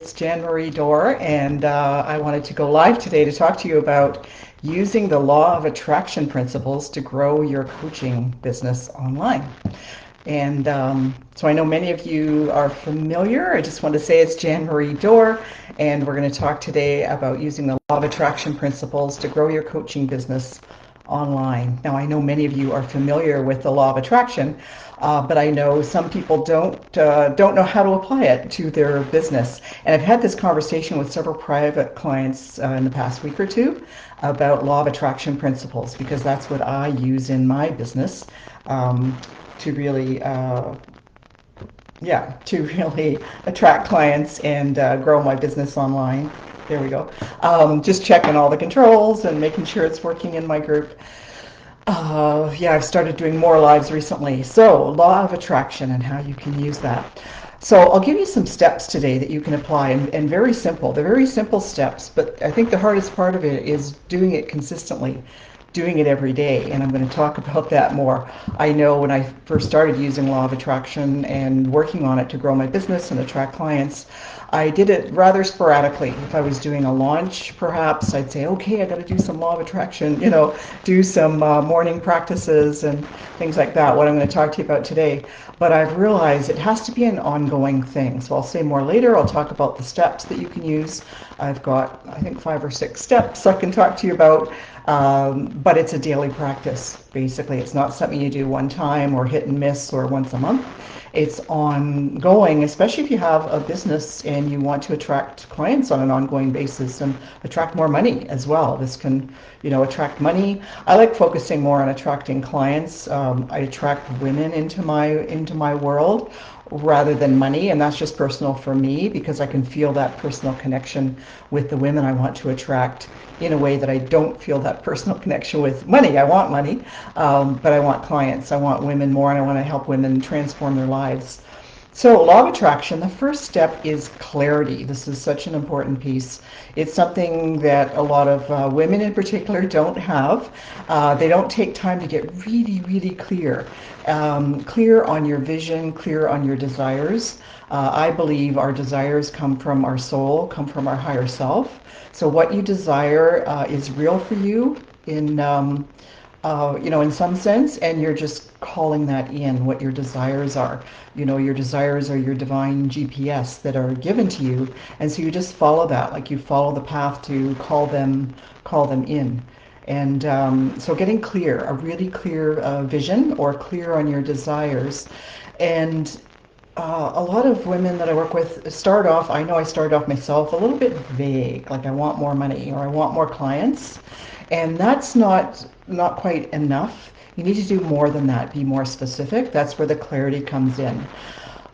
It's Jan Marie Dorr, and I wanted to go live today to talk to you about using the law of attraction principles to grow your coaching business online. And so I know many of you are familiar. I just want to say it's Jan Marie Dorr, and we're going to talk today about using the law of attraction principles to grow your coaching business online. Now, I know many of you are familiar with the law of attraction, but I know some people don't know how to apply it to their business. And I've had this conversation with several private clients in the past week or two about law of attraction principles, because that's what I use in my business to really to really attract clients and grow my business online. There we go. Just checking all the controls and making sure it's working in my group. I've started doing more lives recently. So, law of attraction and how you can use that. So I'll give you some steps today that you can apply, and very simple. They're very simple steps, but I think the hardest part of it is doing it consistently, doing it every day, and I'm going to talk about that more. I know when I first started using law of attraction and working on it to grow my business and attract clients, I did it rather sporadically. If I was doing a launch, perhaps I'd say, okay, I got to do some law of attraction, do some morning practices and things like that, what I'm going to talk to you about today. But I've realized it has to be an ongoing thing. So I'll say more later. I'll talk about the steps that you can use. I've got, I think, 5 or 6 steps I can talk to you about. But it's a daily practice, basically. It's not something you do one time or hit and miss or once a month. It's ongoing, especially if you have a business and you want to attract clients on an ongoing basis and attract more money as well. This can, attract money. I like focusing more on attracting clients. I attract women into my world rather than money, and that's just personal for me because I can feel that personal connection with the women I want to attract in a way that I don't feel that personal connection with money. I want money, but I want clients. I want women more, and I want to help women transform their lives. So, law of attraction, the first step is clarity. This is such an important piece. It's something that a lot of women in particular don't have. They don't take time to get really, really clear. Clear on your vision, clear on your desires. I believe our desires come from our soul, come from our higher self. So what you desire is real for you in some sense, and you're just calling that in what your desires are. Your desires are your divine GPS that are given to you, and so you just follow that, like you follow the path to call them in. And so getting clear, a really clear vision or clear on your desires. And a lot of women that I work with started off myself, a little bit vague, like I want more money or I want more clients. And that's not quite enough. You need to do more than that, be more specific. That's where the clarity comes in.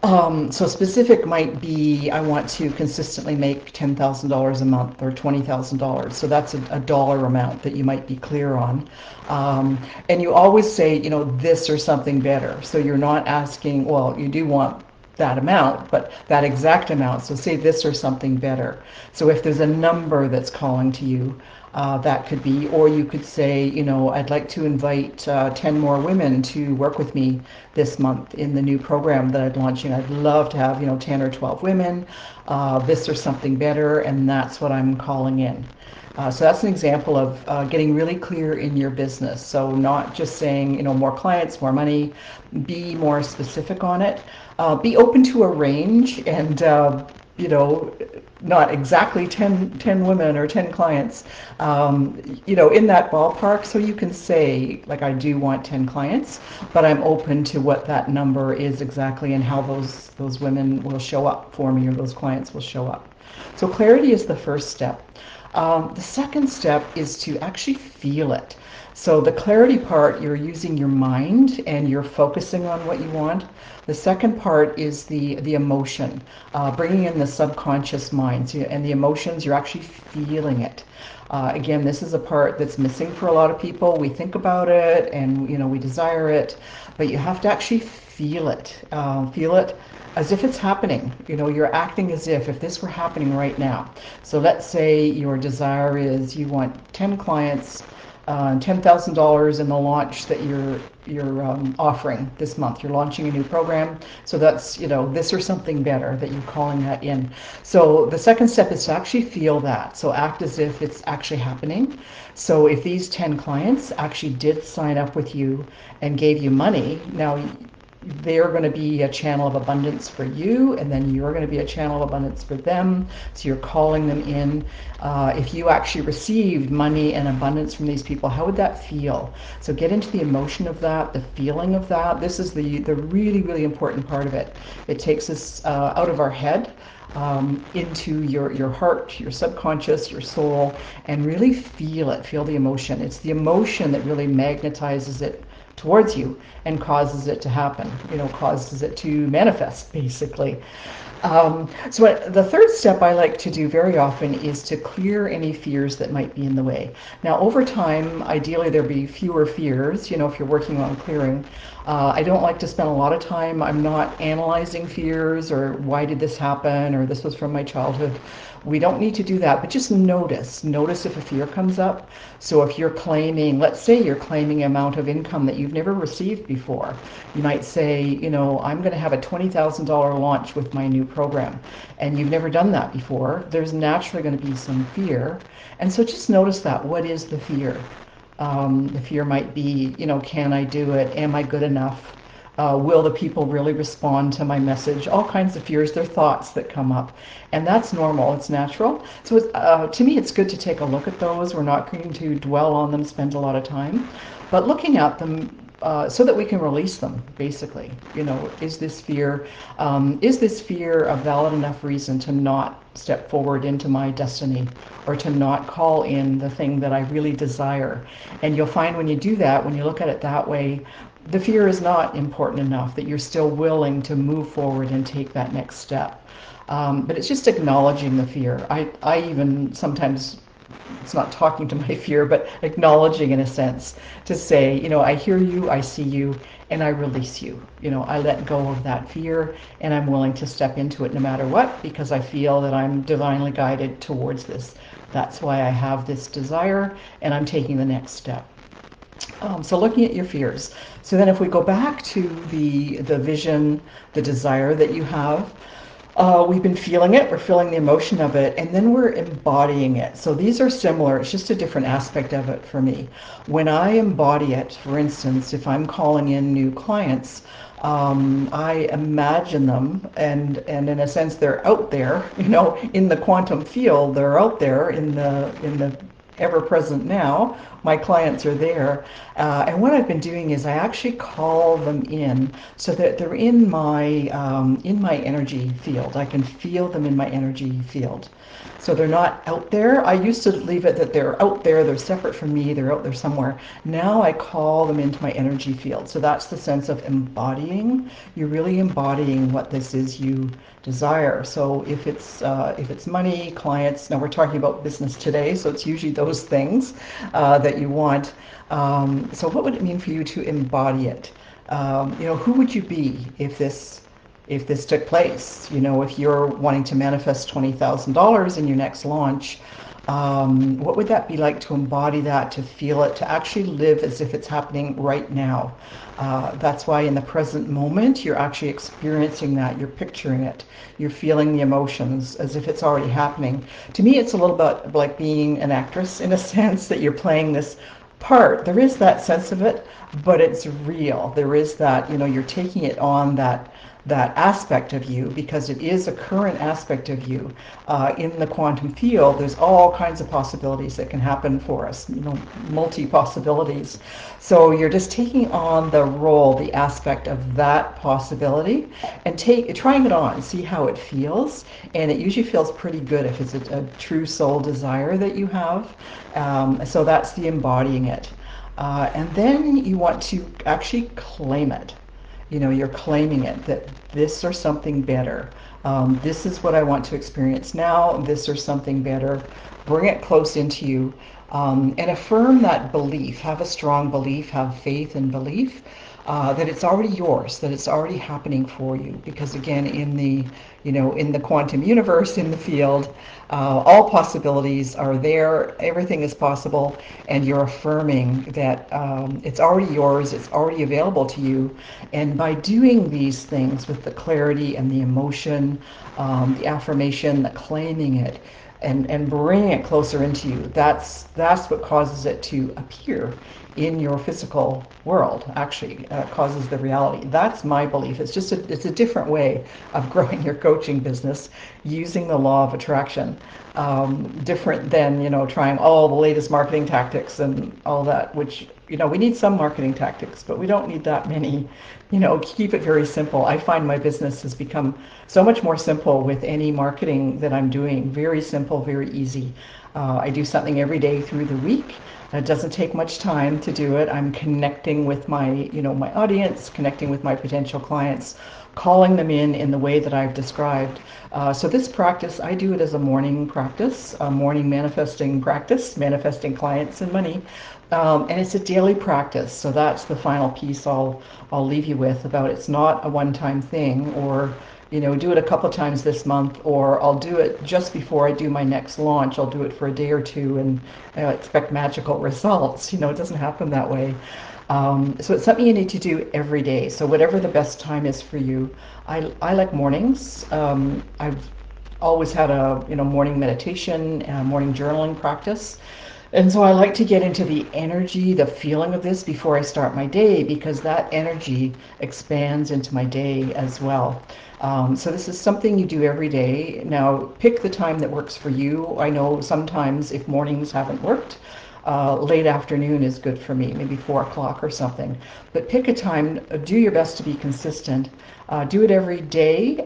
So specific might be, I want to consistently make $10,000 a month or $20,000. So that's a dollar amount that you might be clear on. And you always say, this or something better. So you're not asking, well, you do want that amount, but that exact amount. So say this or something better. So if there's a number that's calling to you, that could be, or you could say, I'd like to invite 10 more women to work with me this month in the new program that I'm launching. I'd love to have, 10 or 12 women, this or something better, and that's what I'm calling in. So that's an example of getting really clear in your business. So not just saying, more clients, more money, be more specific on it. Be open to a range and, not exactly 10 women or 10 clients, in that ballpark. So you can say, like, I do want 10 clients, but I'm open to what that number is exactly and how those women will show up for me or those clients will show up. So clarity is the first step. The second step is to actually feel it. So the clarity part, you're using your mind and you're focusing on what you want. The second part is the emotion, bringing in the subconscious mind. And the emotions, you're actually feeling it. Again, this is a part that's missing for a lot of people. We think about it and we desire it, but you have to actually feel it. Feel it as if it's happening. You're acting as if this were happening right now. So let's say your desire is you want 10 clients $10,000 in the launch that you're offering this month. You're launching a new program, so that's, this or something better that you're calling that in. So the second step is to actually feel that. So act as if it's actually happening. So if these 10 clients actually did sign up with you and gave you money, now they're going to be a channel of abundance for you, and then you're going to be a channel of abundance for them. So you're calling them in. If you actually received money and abundance from these people, how would that feel? So get into the emotion of that, the feeling of that. This is the really, really important part of it. It takes us out of our head, into your heart, your subconscious, your soul, and really feel it, feel the emotion. It's the emotion that really magnetizes it towards you and causes it to happen, causes it to manifest, basically. So the third step I like to do very often is to clear any fears that might be in the way. Now, over time, ideally there'll be fewer fears, if you're working on clearing. I don't like to spend a lot of time. I'm not analyzing fears or why did this happen or this was from my childhood. We don't need to do that, but just notice if a fear comes up. So if you're claiming, let's say you're claiming an amount of income that you've never received before, you might say, I'm going to have a $20,000 launch with my new program, and you've never done that before. There's naturally going to be some fear. And so just notice that. What is the fear? The fear might be, can I do it? Am I good enough? Will the people really respond to my message? All kinds of fears. They're thoughts that come up. And that's normal. It's natural. So to me, it's good to take a look at those. We're not going to dwell on them, spend a lot of time. But looking at them so that we can release them, basically. Is this fear a valid enough reason to not step forward into my destiny, or to not call in the thing that I really desire? And you'll find when you do that, when you look at it that way, the fear is not important enough that you're still willing to move forward and take that next step. But it's just acknowledging the fear. I even sometimes, it's not talking to my fear, but acknowledging in a sense, to say, I hear you, I see you, and I release you. I let go of that fear, and I'm willing to step into it no matter what, because I feel that I'm divinely guided towards this. That's why I have this desire, and I'm taking the next step. So looking at your fears. So then if we go back to the vision, the desire that you have, we've been feeling it, we're feeling the emotion of it, and then we're embodying it. So these are similar, it's just a different aspect of it for me. When I embody it, for instance, if I'm calling in new clients, I imagine them, and in a sense they're out there, in the quantum field, they're out there in the ever-present now. My clients are there, and what I've been doing is I actually call them in so that they're in my energy field. I can feel them in my energy field. So they're not out there. I used to leave it that they're out there, they're separate from me, they're out there somewhere. Now I call them into my energy field. So that's the sense of embodying. You're really embodying what this is you desire. So if it's money, clients, now we're talking about business today, so it's usually those things that you want. So what would it mean for you to embody it? Who would you be if this took place? If you're wanting to manifest $20,000 in your next launch, what would that be like to embody that, to feel it, to actually live as if it's happening right now? That's why in the present moment, you're actually experiencing that, you're picturing it, you're feeling the emotions as if it's already happening. To me, it's a little bit like being an actress, in a sense, that you're playing this part. There is that sense of it, but it's real. There is that, you're taking it on, that aspect of you, because it is a current aspect of you. In the quantum field, there's all kinds of possibilities that can happen for us, multi-possibilities. So you're just taking on the role, the aspect of that possibility, and trying it on, see how it feels. And it usually feels pretty good if it's a true soul desire that you have. So that's the embodying it. And then you want to actually claim it. You're claiming it, that this or something better. This is what I want to experience now, this or something better. Bring it close into you, and affirm that belief. Have a strong belief, have faith and belief. that it's already yours, that it's already happening for you. Because again, in the in the quantum universe, in the field, all possibilities are there. Everything is possible, and you're affirming that it's already yours. It's already available to you. And by doing these things with the clarity and the emotion, the affirmation, the claiming it, and bringing it closer into you, that's what causes it to appear in your physical world. Actually, causes the reality. That's my belief. It's a different way of growing your coaching business using the law of attraction. Different than trying all the latest marketing tactics and all that, which we need some marketing tactics, but we don't need that many. Keep it very simple. I find my business has become so much more simple with any marketing that I'm doing. Very simple, very easy. I do something every day through the week. It doesn't take much time to do it. I'm connecting with my audience, connecting with my potential clients, calling them in the way that I've described. So this practice, I do it as a morning practice, a morning manifesting practice, manifesting clients and money. And it's a daily practice. So that's the final piece I'll leave you with about it's not a one-time thing, or do it a couple of times this month, or I'll do it just before I do my next launch. I'll do it for a day or two and expect magical results. It doesn't happen that way. So it's something you need to do every day. So whatever the best time is for you. I like mornings. I've always had a morning meditation, morning journaling practice. And so I like to get into the energy, the feeling of this before I start my day, because that energy expands into my day as well. So this is something you do every day. Now, pick the time that works for you. I know sometimes if mornings haven't worked, late afternoon is good for me, maybe 4 o'clock or something. But pick a time, do your best to be consistent. Do it every day,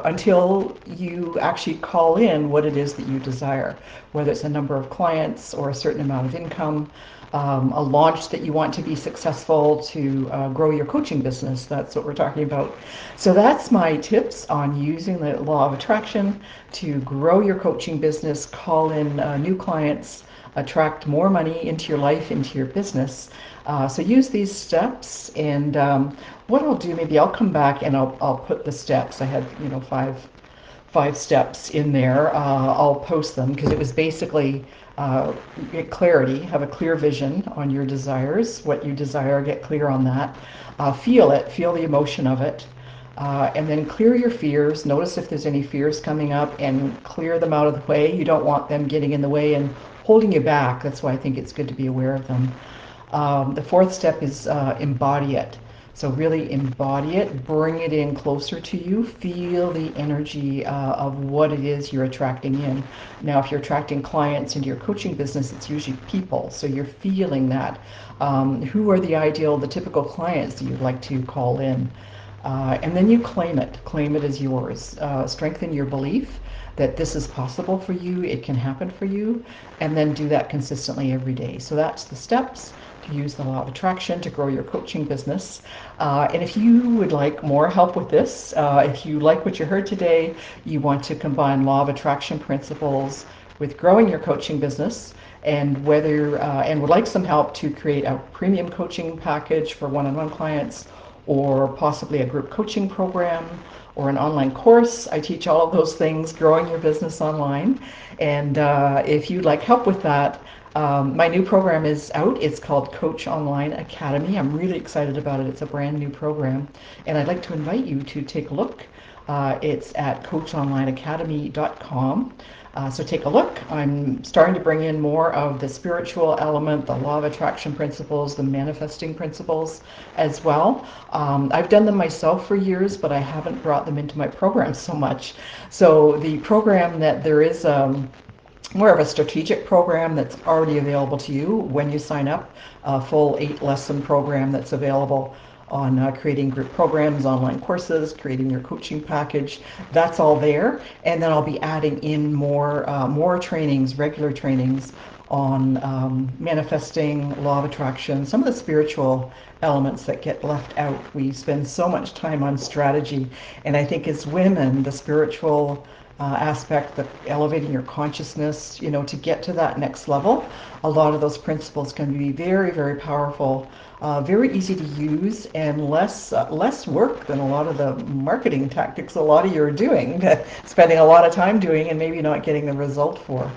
until you actually call in what it is that you desire, whether it's a number of clients or a certain amount of income, a launch that you want to be successful to grow your coaching business. That's what we're talking about. So that's my tips on using the law of attraction to grow your coaching business, call in new clients, attract more money into your life, into your business. So use these steps, and what I'll do, maybe I'll come back and I'll put the steps. I had five steps in there. I'll post them because it was basically get clarity, have a clear vision on your desires, what you desire, get clear on that. Feel it, feel the emotion of it. And then clear your fears. Notice if there's any fears coming up and clear them out of the way. You don't want them getting in the way and holding you back. That's why I think it's good to be aware of them. The fourth step is embody it. So really embody it, bring it in closer to you, feel the energy of what it is you're attracting in. Now, if you're attracting clients into your coaching business, it's usually people. So you're feeling that. Who are the typical clients that you'd like to call in? And then you claim it as yours. Strengthen your belief that this is possible for you, it can happen for you, and then do that consistently every day. So that's the steps to use the law of attraction to grow your coaching business. And if you would like more help with this, if you like what you heard today, you want to combine law of attraction principles with growing your coaching business, and would like some help to create a premium coaching package for one-on-one clients, or possibly a group coaching program or an online course. I teach all of those things, growing your business online. And if you'd like help with that, my new program is out. It's called Coach Online Academy. I'm really excited about it. It's a brand new program. And I'd like to invite you to take a look. It's at coachonlineacademy.com. So take a look. I'm starting to bring in more of the spiritual element, the law of attraction principles, the manifesting principles as well. I've done them myself for years, but I haven't brought them into my program so much. So the program that there is more of a strategic program that's already available to you when you sign up, a full 8-lesson program that's available on creating group programs, online courses, creating your coaching package. That's all there. And then I'll be adding in more trainings, regular trainings on manifesting, law of attraction, some of the spiritual elements that get left out. We spend so much time on strategy, and I think as women, the spiritual aspect, the elevating your consciousness, to get to that next level. A lot of those principles can be very, very powerful, very easy to use, and less work than a lot of the marketing tactics a lot of you are doing, spending a lot of time doing and maybe not getting the result for.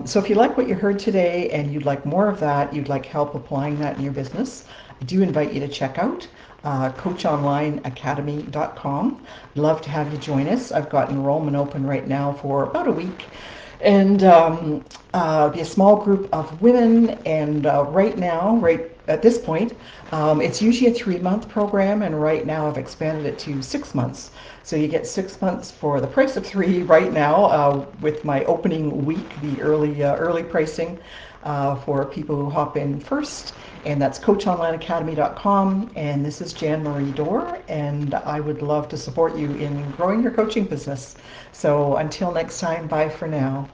So if you like what you heard today and you'd like more of that, you'd like help applying that in your business, I do invite you to check out coachonlineacademy.com. Love to have you join us. I've got enrollment open right now for about a week, and be a small group of women. And right now, right at this point, it's usually a 3-month program, and right now I've expanded it to 6 months. So you get 6 months for the price of 3 right now, with my opening week, the early pricing for people who hop in first. And that's coachonlineacademy.com. And this is Jan Marie Dorr, and I would love to support you in growing your coaching business. So until next time, bye for now.